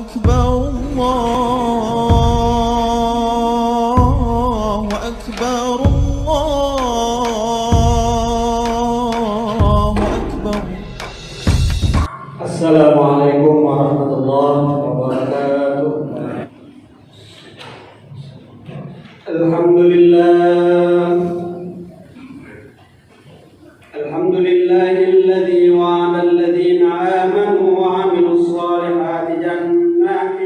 أكبر الله أكبر الله أكبر. السلام عليكم ورحمة الله وبركاته. الحمد لله الذي وعد الذين آمنوا وعملوا الصالحات جنات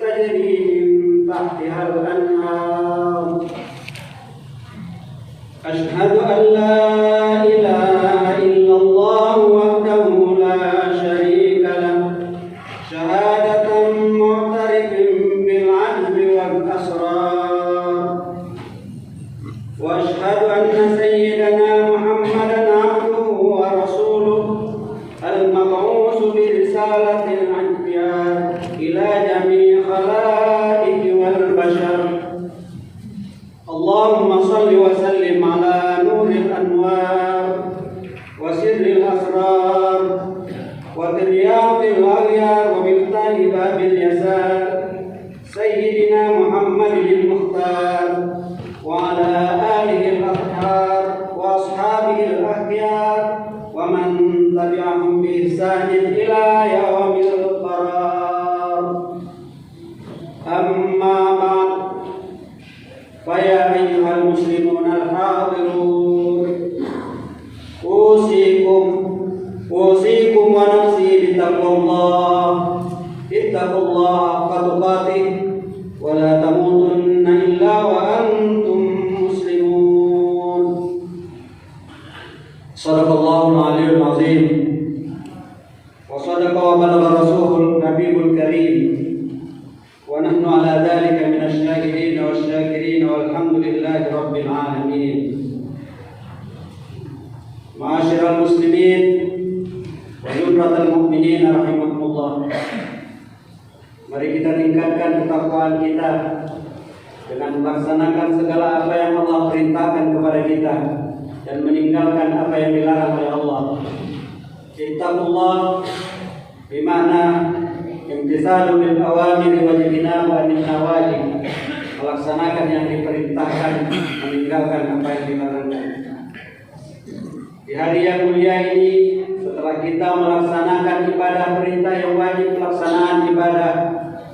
تجري من تحتها الأنهار. أشهد أن لا إله إلا الله وحده لا شريك له شهادة معترف بالعدل والأسرار. وأشهد أن سيدنا محمدا عبده ورسوله المبعوث برسالة الأنبياء إلى جميع خلائق والبشر. اللهم صل وسلم على نور الأنوار وسر الأسرار وترياق الأغيار ومفتاح باب اليسار سيدنا محمد المختار وعلى آله الأطهار وأصحابه الأخيار ومن تبعهم بإحسان إلى يوم القرار. أما بعد، فيا أيها المسلمون الحاضرون، أوصيكم ونفسي بتقوى الله. اتقوا الله حق تقاته ولا تموتن إلا وأنتم مسلمون. صدق الله العلي العظيم وصدق وبلغ رسوله النبي الكريم ونحن على ذلك من الشاهدين والشاكرين والحمد لله رب العالمين. معاشر المسلمين وجمرة المؤمنين رحمكمullah. Mari kita tingkatkan ketakwaan kita dengan melaksanakan segala apa yang Allah perintahkan kepada kita dan meninggalkan apa yang dilarang oleh Allah. Ittaqullah bimana imtisalu bil awamir wa jtinabu anil nawahi. Melaksanakan yang diperintahkan, meninggalkan apa yang dilarang. Di hari yang mulia ini, setelah kita melaksanakan ibadah perintah yang wajib, pelaksanaan ibadah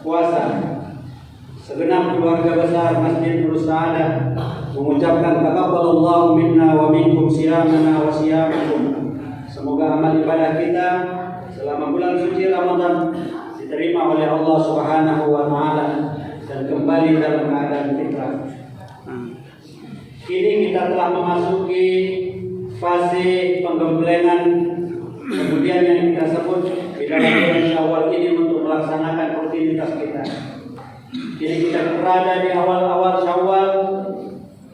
puasa, segenap keluarga besar Masjid Nurul Sa'adah mengucapkan taqabbalallahu minna wa minkum siyamana wa siyamakum. Semoga amal ibadah kita selama bulan suci Ramadan diterima oleh Allah Subhanahu wa taala dan kembali dalam keadaan fitrah. Kini kita telah memasuki fase penggemblengan, kemudian yang kita sebut di dalam bulan Syawal ini untuk melaksanakan rutinitas kita. Jadi kita berada di awal-awal Syawal,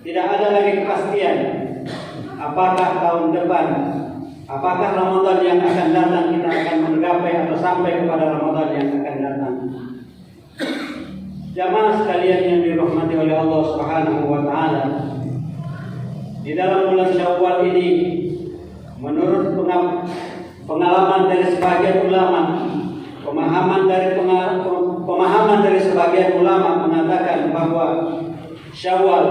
tidak ada lagi kepastian apakah tahun depan, apakah Ramadan yang akan datang kita akan menggapai atau sampai kepada Ramadan yang akan datang. Jamaah sekalian yang dirahmati oleh Allah Subhanahu wa taala, di dalam bulan Syawal ini, menurut pengalaman dari sebagian ulama, pemahaman dari sebagian ulama mengatakan bahwa Syawal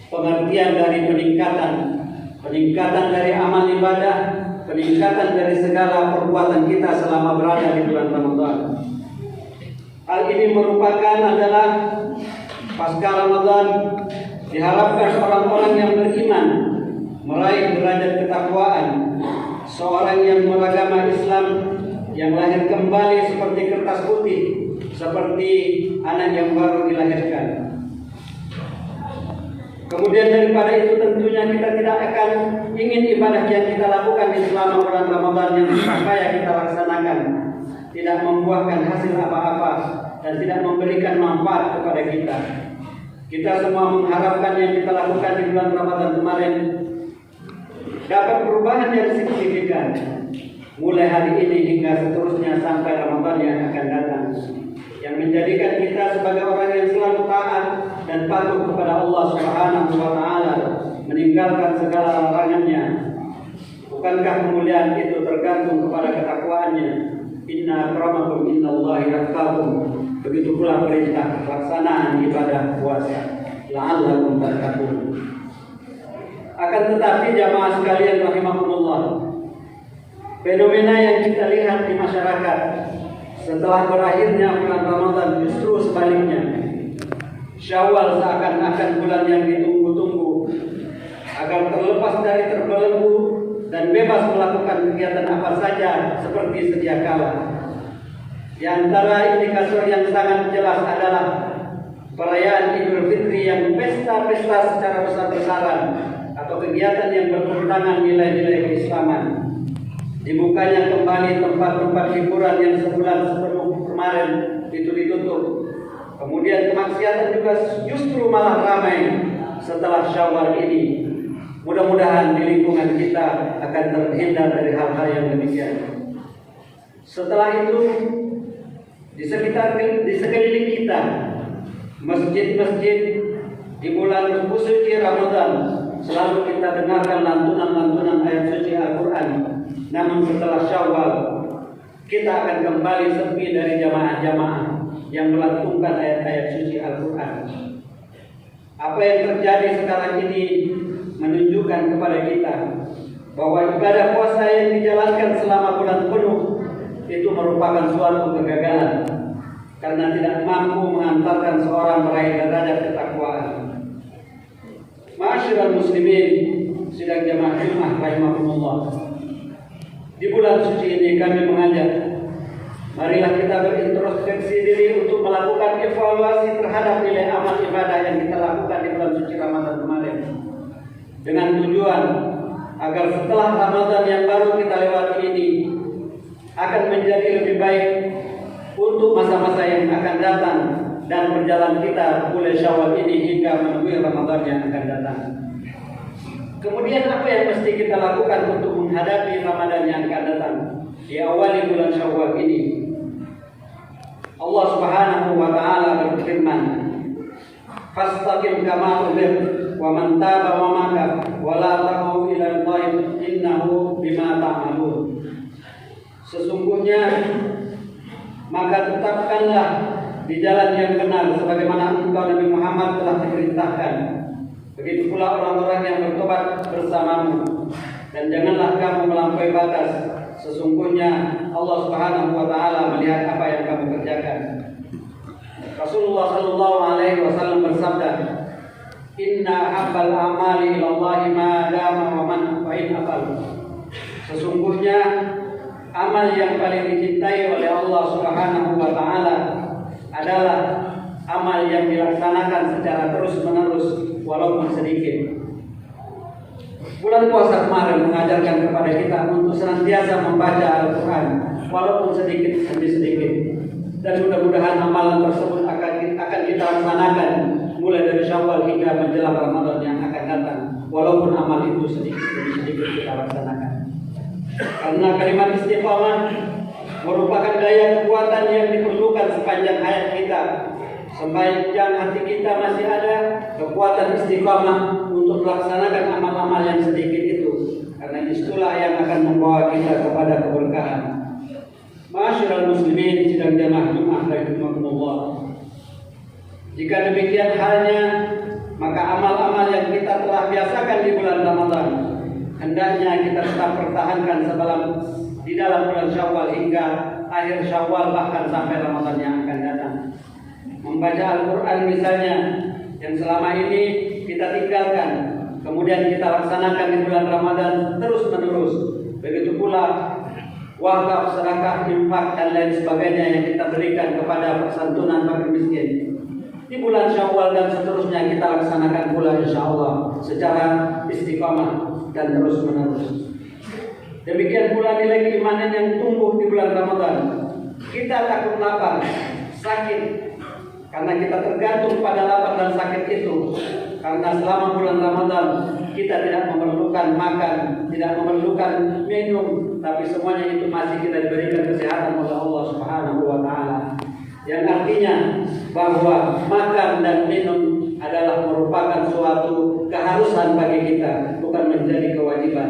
pengertian dari peningkatan dari amal ibadah, peningkatan dari segala perbuatan kita selama berada di bulan Ramadan. Hal ini adalah pasca Ramadan diharapkan orang-orang yang beriman meraih derajat ketakwaan, seorang yang beragama Islam yang lahir kembali seperti kertas putih, seperti anak yang baru dilahirkan. Kemudian daripada itu tentunya kita tidak akan ingin ibadah yang kita lakukan di selama bulan Ramadan yang supaya kita laksanakan tidak membuahkan hasil apa-apa dan tidak memberikan manfaat kepada kita. Kita semua mengharapkan yang kita lakukan di bulan Ramadan kemarin dapat perubahan yang signifikan mulai hari ini hingga seterusnya sampai Ramadan yang akan datang, yang menjadikan kita sebagai orang yang selalu taat dan patuh kepada Allah Subhanahu wa taala, meninggalkan segala larangannya. Bukankah kemuliaan itu tergantung kepada ketakwaannya? Inna akramakum innallahi atqakum. Begitu pula perintah pelaksanaan ibadah puasa, la'allakum tattaqun. Akan tetapi jamaah sekalian rahimakumullah, fenomena yang kita lihat di masyarakat setelah berakhirnya bulan Ramadan justru sebaliknya. Syawal seakan-akan bulan yang ditunggu-tunggu agar terlepas dari terbelenggu dan bebas melakukan kegiatan apa saja seperti sedia kala. Di antara indikator yang sangat jelas adalah perayaan Idul Fitri yang pesta-pesta secara besar-besaran atau kegiatan yang bertentangan nilai-nilai keislaman. Dibukanya kembali tempat-tempat hiburan yang sebulan sebelum kemarin itu ditutup. Kemudian kemaksiatan juga justru malah ramai setelah Syawal ini. Mudah-mudahan di lingkungan kita akan terhindar dari hal-hal yang demikian. Setelah itu, di sekeliling kita, masjid-masjid di bulan suci Ramadan selalu kita dengarkan lantunan-lantunan ayat suci Al-Quran. Namun setelah Syawal, kita akan kembali sepi dari jamaah-jamaah yang melantunkan ayat-ayat suci Al-Quran. Apa yang terjadi sekarang ini menunjukkan kepada kita bahwa ibadah puasa yang dijalankan selama bulan penuh itu merupakan suatu kegagalan karena tidak mampu mengantarkan seorang meraih derajat ketakwaan. Ma'asyiral muslimin, sidang jamaah Jumat rahimakumullah. Di bulan suci ini kami mengajak, marilah kita berintrospeksi diri untuk melakukan evaluasi terhadap nilai amal ibadah yang kita lakukan di bulan suci Ramadan kemarin, dengan tujuan agar setelah Ramadan yang baru kita lewati ini akan menjadi lebih baik untuk masa-masa yang akan datang dan perjalanan kita mulai Syawal ini hingga menemui Ramadan yang akan datang. Kemudian apa yang mesti kita lakukan untuk menghadapi Ramadan yang akan datang di awal bulan Syawal ini? Allah Subhanahu wa taala berfirman, "Fastaqim kama umirt wa man taba wa maka wa la taqu ila Allah innahu bima ta'malun." Sesungguhnya maka tetapkanlah di jalan yang benar sebagaimana engkau Nabi Muhammad telah diperintahkan. Begitu pula orang-orang yang bertobat bersamamu, dan janganlah kamu melampaui batas. Sesungguhnya Allah Subhanahu wa taala melihat apa yang kamu kerjakan. Rasulullah sallallahu alaihi wasallam bersabda, "Inna habbal amali ilallahi ma dama wa man fa in afal." Sesungguhnya amal yang paling dicintai oleh Allah Subhanahu wa taala adalah amal yang dilaksanakan secara terus-menerus walaupun sedikit. Bulan puasa kemarin mengajarkan kepada kita untuk senantiasa membaca Al-Quran walaupun sedikit demi sedikit, dan mudah-mudahan amalan tersebut akan kita laksanakan mulai dari Syawal hingga menjelang Ramadan yang akan datang, walaupun amal itu sedikit demi sedikit kita laksanakan. Karena kalimat istiqamah merupakan daya kekuatan yang diperlukan sepanjang hayat kita. Sepanjang hati kita masih ada kekuatan istiqamah untuk melaksanakan amal-amal yang sedikit itu, karena itulah yang akan membawa kita kepada keberkahan. Ma'asyiral muslimin, sidang jamaah Jumat rahimakumullah. Jika demikian halnya, maka amal-amal yang kita telah biasakan di bulan Ramadan hendaknya kita tetap pertahankan di dalam bulan Syawal hingga akhir Syawal, bahkan sampai Ramadan yang akan datang. Membaca Al-Quran misalnya, yang selama ini kita tinggalkan, kemudian kita laksanakan di bulan Ramadan terus-menerus. Begitu pula wakaf, sedekah, infak dan lain sebagainya yang kita berikan kepada santunan fakir miskin. Di bulan Syawal dan seterusnya kita laksanakan pula insyaallah secara istiqamah dan terus-menerus. Demikian pula nilai keimanan yang tumbuh di bulan Ramadan. Kita takut lapar, sakit, karena kita tergantung pada lapar dan sakit itu. Karena selama bulan Ramadan kita tidak memerlukan makan, tidak memerlukan minum, tapi semuanya itu masih kita diberikan kesehatan oleh Allah Subhanahu wa taala. Yang artinya bahwa makan dan minum adalah merupakan suatu keharusan bagi kita, bukan menjadi kewajiban.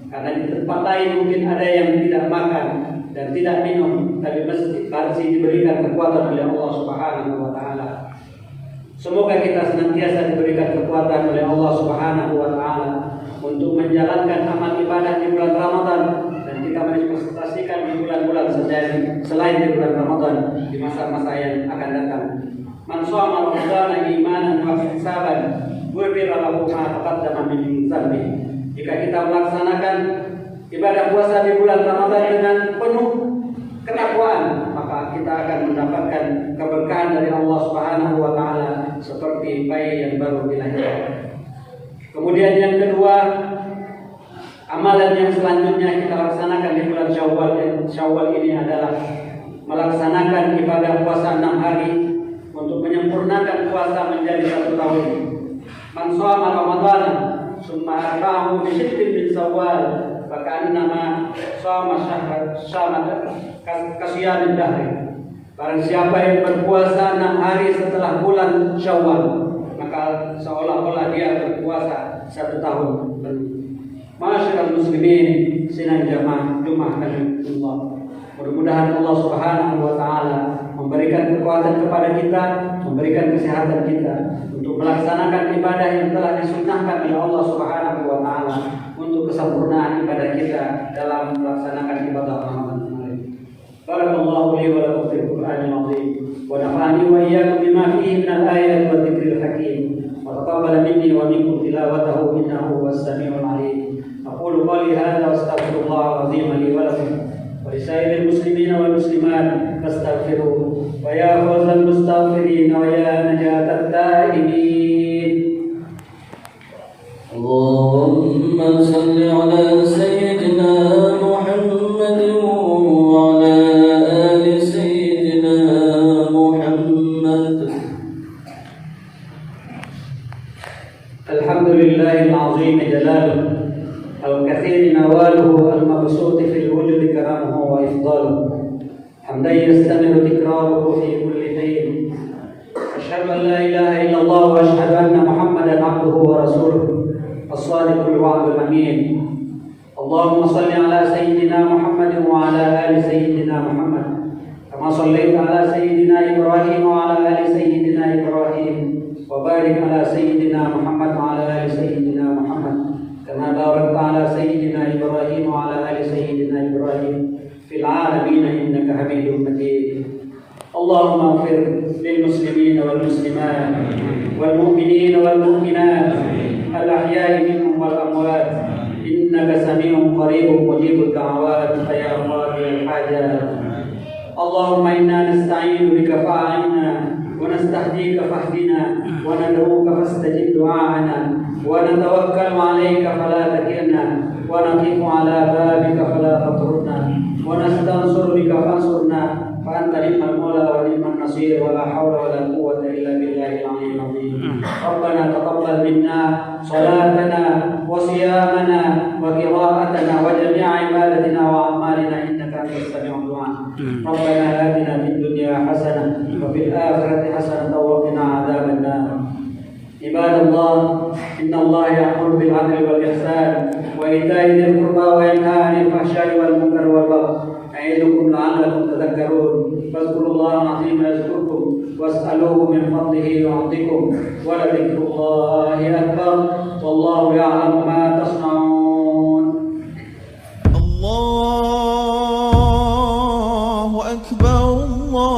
Karena di tempat lain mungkin ada yang tidak makan dan dan tidak minum, tapi mesti diberikan kekuatan oleh Allah Subhanahu wa taala. Semoga kita senantiasa diberikan kekuatan oleh Allah Subhanahu wa taala untuk menjalankan amal ibadah di bulan Ramadan, dan kita manifestasikan di bulan-bulan selain di bulan Ramadan, di masa-masa yang akan datang. Man shoma Ramadana imanan wa ihtisaban ghufira lahu ma taqaddama min dhanbi. Jika kita melaksanakan ibadah puasa di bulan Ramadan dengan penuh ketakwaan, maka kita akan mendapatkan keberkahan dari Allah Subhanahu wa taala seperti bayi yang baru dilahirkan. Kemudian yang kedua, amalan yang selanjutnya kita laksanakan di bulan Syawal ini adalah melaksanakan ibadah puasa 6 hari untuk menyempurnakan puasa menjadi 1 tahun. Man shoma Ramadan summa atba'ahu bi sittin min Syawal faka'annama shoma syahran kasiyamid dahri. Barang siapa yang berpuasa 6 hari setelah bulan Syawal, maka seolah-olah dia berpuasa 1 tahun penuh. Ma'asyiral muslimin, sidang jamaah Jumat Allah. Mudah-mudahan Allah Subhanahu wa taala memberikan kekuatan kepada kita, memberikan kesehatan kita untuk melaksanakan ibadah yang telah disunnahkan oleh Allah Subhanahu wa taala, untuk kesempurnaan ibadah kita dalam melaksanakan ibadah Ramadan kemarin. Barakallahu li wa lakum fil Qur'anil 'azim wa nafa'ani wa iyyakum bima fihi min al-ayati wa dzikril hakim wa taqabbala minni wa minkum tilawatahu innahu huwas samiul 'alim. Aqulu qawli hadza wa astaghfirullahal 'azim li wa lakum wa lisairil muslimina wal muslimat fastaghfiruhu wa ya fawzal mustaghfirin wa ya najatat ta'imin. Allahumma salli ala sayyidina Muhammadin wa ala ali sayyidina Muhammad. Alhamdulillahil 'azim jalaluhu al-kathir nawaluhu al-mabsut fil wujud karamuhu wa ifdaluhu hamdan yastamiru tikraruhu fi kulli dayn. Asyhadu an la ilaha illallah wa asyhadu anna Muhammadan 'abduhu wa rasuluhu as-sadiqul wa'dul amin. Allahumma salli ala sayyidina Muhammadin wa ala ali sayyidina Muhammad kama shallaita ala sayyidina Ibrahim wa ala ali sayyidina Ibrahim wa barik ala sayyidina Muhammad wa ala ali sayyidina Muhammad kama barakta ala sayyidina Ibrahim wa ala ali sayyidina Ibrahim fil alamin innaka Hamidum Majid. Allahumma ighfir lil muslimin wal muslimat wal mu'minin wal mu'minat al-ahya'i minhum wal amwat innaka sami'un qaribun mujibud da'awat ya qadiyal hajat. Allahumma inna nasta'inu bika fa'inna wa nastahdika fahdina wa nad'uka fastajib du'a'ana wa natawakkalu 'alayka fala takilna wa naqifu 'ala babika fala tatrudna wa nastansuru bika fansurna fa anta ni'mal mawla wa ni'man nasir wa la hawla wa la quwwata illa billahil 'aliyyil 'azim. Rabbana taqabbal minna salatana wa siyamana wa qira'atana wa jami'a ibadatina wa a'malina innaka antas sami'ud du'a. Rabbana atina fid dunya hasanah wa fil akhirati hasanah wa qina 'adzaban nar. Ibadallah, innallaha ya'muru bil 'adli wal ihsan wa ita'i dzil qurba wa yanha 'anil fahsya'i wal munkari wal baghi. أعظكم لعلكم تذكرون فاذكروا الله العظيم يذكركم واسألوه من فضله يعطيكم ولذكر الله أكبر والله يعلم ما تصنعون. الله أكبر الله